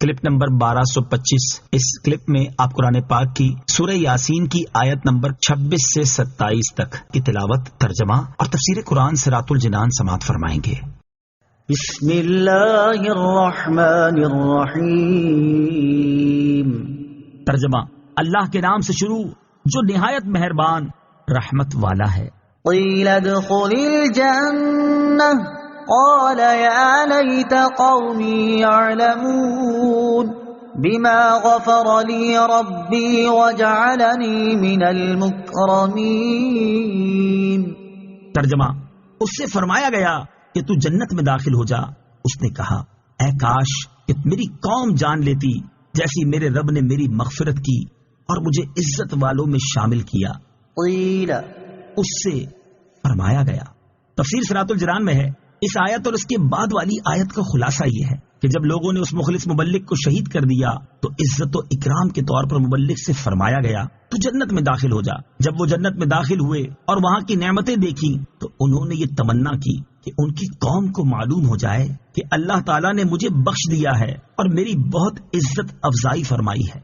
Clip number 1225۔ اس clip میں آپ قرآن پاک کی سورہ یاسین کی آیت نمبر 26 سے 27 تک کی تلاوت، ترجمہ اور تفسیر قرآن صراط الجنان سماعت فرمائیں گے۔ بسم اللہ الرحمن الرحیم۔ ترجمہ: اللہ کے نام سے شروع جو نہایت مہربان رحمت والا ہے۔ قیل ادخل الجنہ قال یا لیت قومی یعلمون بما غفر لی ربی وجعلنی من المکرمین۔ ترجمہ: اس سے فرمایا گیا کہ تو جنت میں داخل ہو جا۔ اس نے کہا اے کاش کہ میری قوم جان لیتی جیسی میرے رب نے میری مغفرت کی اور مجھے عزت والوں میں شامل کیا۔ قیل، اس سے فرمایا گیا۔ تفسیر صراط الجنان میں ہے اس آیت اور اس کے بعد والی آیت کا خلاصہ یہ ہے کہ جب لوگوں نے اس مخلص مبلغ کو شہید کر دیا تو عزت و اکرام کے طور پر مبلغ سے فرمایا گیا تو جنت میں داخل ہو جا۔ جب وہ جنت میں داخل ہوئے اور وہاں کی نعمتیں دیکھی تو انہوں نے یہ تمنا کی کہ ان کی قوم کو معلوم ہو جائے کہ اللہ تعالیٰ نے مجھے بخش دیا ہے اور میری بہت عزت افزائی فرمائی ہے۔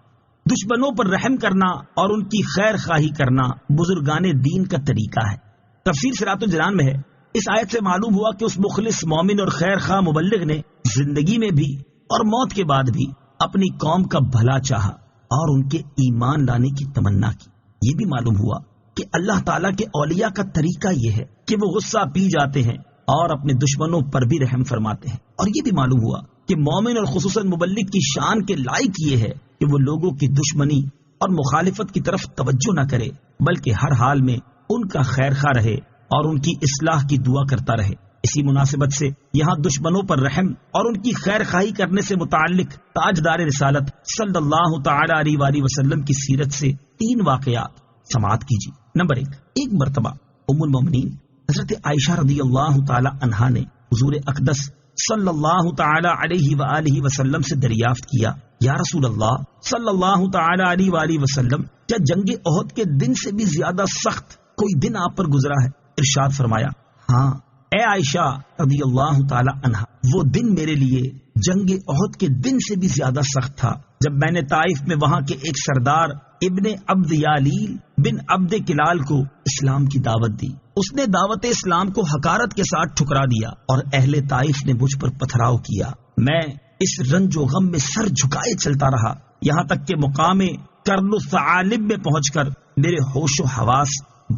دشمنوں پر رحم کرنا اور ان کی خیر خواہی کرنا بزرگان دین کا طریقہ ہے۔ تفسیر صراط الجنان میں ہے اس آیت سے معلوم ہوا کہ اس مخلص مومن اور خیر خواہ مبلغ نے زندگی میں بھی اور موت کے بعد بھی اپنی قوم کا بھلا چاہا اور ان کے ایمان لانے کی تمنا کی۔ یہ بھی معلوم ہوا کہ اللہ تعالیٰ کے اولیاء کا طریقہ یہ ہے کہ وہ غصہ پی جاتے ہیں اور اپنے دشمنوں پر بھی رحم فرماتے ہیں۔ اور یہ بھی معلوم ہوا کہ مومن اور خصوصاً مبلغ کی شان کے لائق یہ ہے کہ وہ لوگوں کی دشمنی اور مخالفت کی طرف توجہ نہ کرے بلکہ ہر حال میں ان کا خیر خواہ رہے اور ان کی اصلاح کی دعا کرتا رہے۔ اسی مناسبت سے یہاں دشمنوں پر رحم اور ان کی خیر خواہی کرنے سے متعلق تاجدار رسالت صلی اللہ تعالی علیہ وآلہ وسلم کی سیرت سے 3 واقعات سماعت کیجیے۔ نمبر 1، ایک مرتبہ ام المومنین حضرت عائشہ رضی اللہ تعالی عنہا نے حضور اقدس صلی اللہ تعالی علیہ وآلہ وسلم سے دریافت کیا یا رسول اللہ صلی اللہ تعالی علیہ وآلہ وسلم، کیا جنگ احد کے دن سے بھی زیادہ سخت کوئی دن آپ پر گزرا ہے؟ ارشاد فرمایا ہاں اے عائشہ رضی اللہ تعالی عنہا، وہ دن میرے لیے جنگ احد کے دن سے بھی زیادہ سخت تھا جب میں نے طائف میں وہاں کے ایک سردار ابن عبد یالیل بن عبد کلال کو اسلام کی دعوت دی۔ اس نے دعوت اسلام کو حقارت کے ساتھ ٹھکرا دیا اور اہل طائف نے مجھ پر پتھراؤ کیا۔ میں اس رنج و غم میں سر جھکائے چلتا رہا یہاں تک کہ مقام کرن الثعالب میں پہنچ کر میرے ہوش و حواس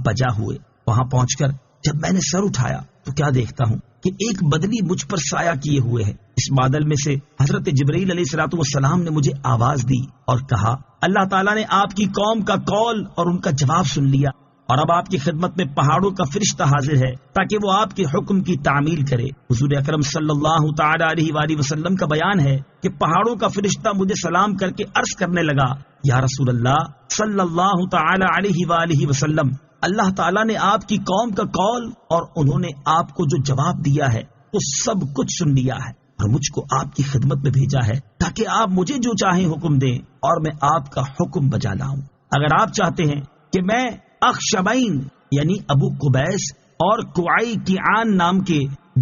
بجا ہوئے۔ وہاں پہنچ کر جب میں نے سر اٹھایا تو کیا دیکھتا ہوں کہ ایک بدلی مجھ پر سایہ کیے ہوئے ہے۔ اس بادل میں سے حضرت جبرائیل علیہ الصلوۃ والسلام نے مجھے آواز دی اور کہا اللہ تعالیٰ نے آپ کی قوم کا قول اور ان کا جواب سن لیا اور اب آپ کی خدمت میں پہاڑوں کا فرشتہ حاضر ہے تاکہ وہ آپ کے حکم کی تعمیل کرے۔ حضور اکرم صلی اللہ تعالی علیہ وآلہ وسلم کا بیان ہے کہ پہاڑوں کا فرشتہ مجھے سلام کر کے عرض کرنے لگا یا رسول اللہ صلی اللہ تعالی علیہ وآلہ وسلم، اللہ تعالیٰ نے آپ کی قوم کا قول اور انہوں نے آپ کو جو جواب دیا ہے وہ سب کچھ سن لیا ہے اور مجھ کو آپ کی خدمت میں بھیجا ہے تاکہ آپ مجھے جو چاہیں حکم دیں اور میں آپ کا حکم بجا لاؤں۔ اگر آپ چاہتے ہیں کہ میں اخشبین یعنی ابو قبیس اور کوعی کیعان نام کے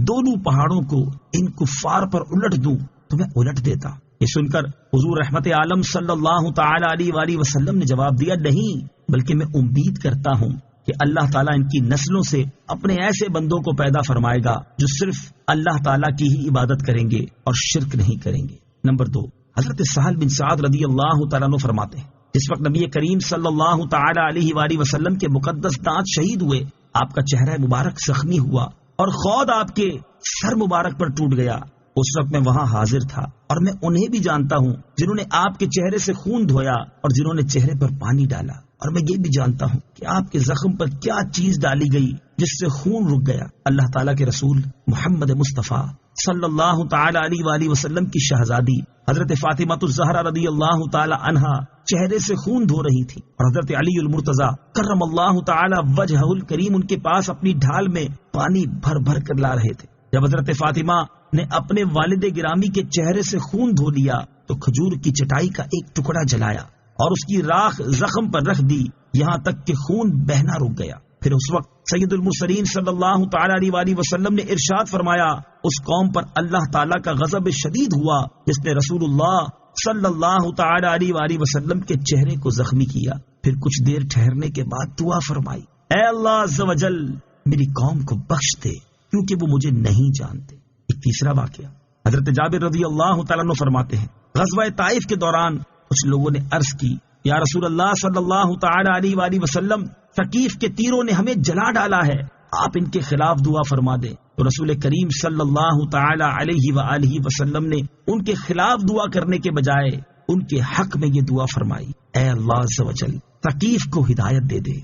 دونوں پہاڑوں کو ان کفار پر الٹ دوں تو میں الٹ دیتا۔ یہ سن کر حضور رحمت عالم صلی اللہ تعالی علیہ وآلہ وسلم نے جواب دیا نہیں، بلکہ میں امید کرتا ہوں کہ اللہ تعالیٰ ان کی نسلوں سے اپنے ایسے بندوں کو پیدا فرمائے گا جو صرف اللہ تعالیٰ کی ہی عبادت کریں گے اور شرک نہیں کریں گے۔ نمبر 2، حضرت سہل بن سعد رضی اللہ تعالیٰ عنہ فرماتے ہیں جس وقت نبی کریم صلی اللہ تعالی علیہ وآلہ وسلم کے مقدس دانت شہید ہوئے، آپ کا چہرہ مبارک زخمی ہوا اور خود آپ کے سر مبارک پر ٹوٹ گیا۔ اس وقت میں وہاں حاضر تھا اور میں انہیں بھی جانتا ہوں جنہوں نے آپ کے چہرے سے خون دھویا اور جنہوں نے چہرے پر پانی ڈالا، اور میں یہ بھی جانتا ہوں کہ آپ کے زخم پر کیا چیز ڈالی گئی جس سے خون رک گیا۔ اللہ تعالیٰ کے رسول محمد مصطفیٰ صلی اللہ تعالی علیہ وآلہ وسلم کی شہزادی حضرت فاطمہ الزہرا رضی اللہ تعالی عنہا چہرے سے خون دھو رہی تھی اور حضرت علی المرتضی کرم اللہ تعالی وجہہ الکریم ان کے پاس اپنی ڈھال میں پانی بھر بھر کر لا رہے تھے۔ جب حضرت فاطمہ نے اپنے والد گرامی کے چہرے سے خون دھو لیا تو کھجور کی چٹائی کا ایک ٹکڑا جلایا اور اس کی راکھ زخم پر رکھ دی یہاں تک کہ خون بہنا رک گیا۔ پھر اس وقت سید المرسلین صلی اللہ تعالی علیہ وآلہ وسلم نے ارشاد فرمایا اس قوم پر اللہ تعالیٰ کا غضب شدید ہوا جس نے رسول اللہ صلی اللہ تعالی علیہ وآلہ وسلم کے چہرے کو زخمی کیا، پھر کچھ دیر ٹھہرنے کے بعد دعا فرمائی، اے اللہ عز و جل میری قوم کو بخش دے کیونکہ وہ مجھے نہیں جانتے۔ ایک تیسرا واقعہ، حضرت جابر رضی اللہ تعالیٰ عنہ فرماتے ہیں غزوہ طائف کے دوران کچھ لوگوں نے عرض کی، یا رسول اللہ صلی اللہ تعالی علیہ وآلہ وسلم، ثقیف کے تیروں نے ہمیں جلا ڈالا ہے، آپ ان کے خلاف دعا فرما دیں۔ تو رسول کریم صلی اللہ تعالی علیہ وآلہ وسلم نے ان کے خلاف دعا کرنے کے بجائے ان کے حق میں یہ دعا فرمائی، اے اللہ عز و جل ثقیف کو ہدایت دے دے۔